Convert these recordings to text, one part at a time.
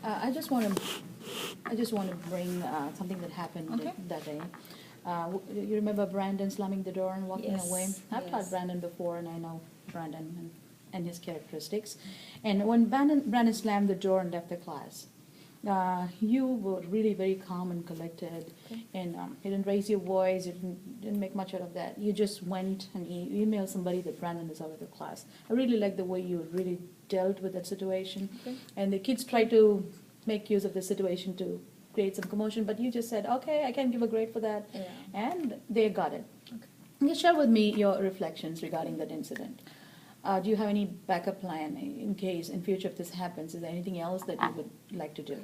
I just want to bring something that happened Okay. that day. You remember Brandon slamming the door and walking Yes, away? I've taught yes. Brandon before, and I know Brandon and his characteristics. And when Brandon slammed the door and left the class, you were really very calm and collected, Okay. and you didn't raise your voice. You didn't make much out of that. You just went and emailed somebody that Brandon is out of the class. I really like the way you really dealt with that situation. Okay. And the kids tried to make use of the situation to create some commotion, but you just said, okay, I can give a grade for that. Yeah. And they got it. Okay. Can you share with me your reflections regarding that incident? Do you have any backup plan in case in future if this happens? Is there anything else that you would like to do?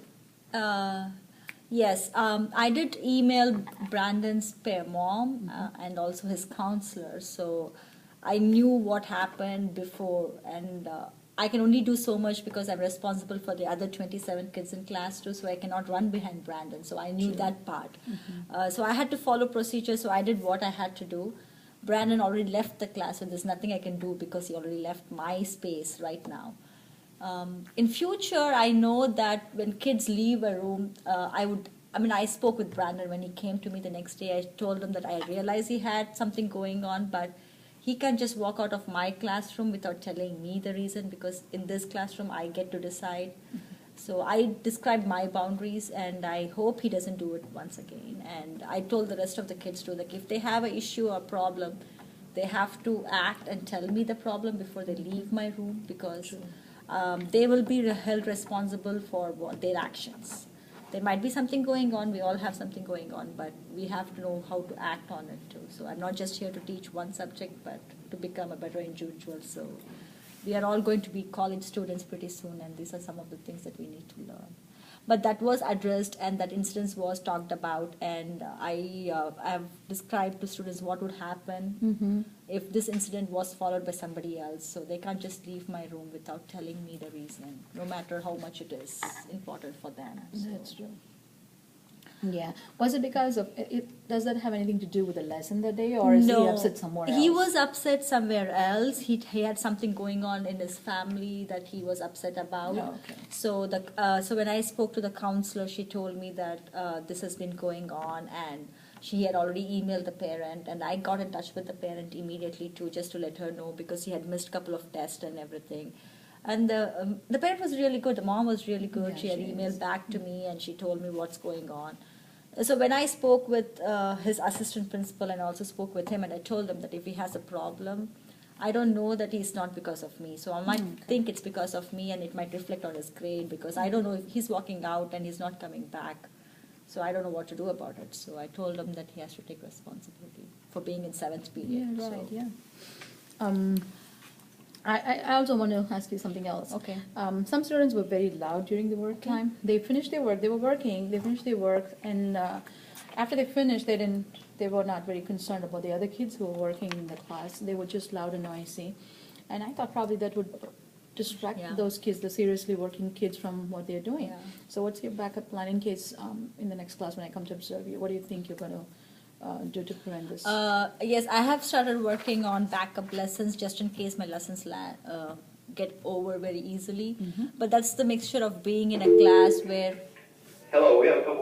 Yes, I did email Brandon's pair mom and also his counselor, so I knew what happened before, and I can only do so much because I'm responsible for the other 27 kids in class too, so I cannot run behind Brandon, so I knew Sure. that part. So I had to follow procedure, so I did what I had to do. Brandon already left the class, so there's nothing I can do because he already left my space right now. In future, I know that when kids leave a room, I spoke with Brandon when he came to me the next day. I told him that I realized he had something going on, but he can just walk out of my classroom without telling me the reason, because in this classroom I get to decide. So I described my boundaries, and I hope he doesn't do it once again. And I told the rest of the kids too, like if they have an issue or problem, they have to act and tell me the problem before they leave my room, because they will be held responsible for their actions. There might be something going on, we all have something going on, but we have to know how to act on it too. So I'm not just here to teach one subject, but to become a better individual. So we are all going to be college students pretty soon, and these are some of the things that we need to learn. But that was addressed, and that incident was talked about, and I have described to students what would happen if this incident was followed by somebody else. So they can't just leave my room without telling me the reason, no matter how much it is important for them. So. That's true. Yeah. Was it because of it? Does that have anything to do with the lesson that day, or is he upset somewhere else? He was upset somewhere else. He had something going on in his family that he was upset about. Oh, okay. So when I spoke to the counselor, she told me that this has been going on, and she had already emailed the parent, and I got in touch with the parent immediately too, just to let her know, because he had missed a couple of tests and everything. And the parent was really good. The mom was really good. Yeah, she had she emailed is. back to me, and she told me what's going on. So when I spoke with his assistant principal and also spoke with him, and I told him that if he has a problem, I don't know that he's not because of me. So I might think it's because of me, and it might reflect on his grade, because I don't know if he's walking out and he's not coming back. So I don't know what to do about it. So I told him that he has to take responsibility for being in 7th period. Yeah, right. So, Yeah. I also want to ask you something else. Okay. Some students were very loud during the work time. They finished their work. They were working. They finished their work, and after they finished, they were not very concerned about the other kids who were working in the class. They were just loud and noisy, and I thought probably that would distract Yeah. those kids, the seriously working kids, from what they're doing. Yeah. So, what's your backup plan in case in the next class when I come to observe you? What do you think you're going to do to prevent this? Yes, I have started working on backup lessons just in case my lessons get over very easily. But that's the mixture of being in a class where Hello, we have a couple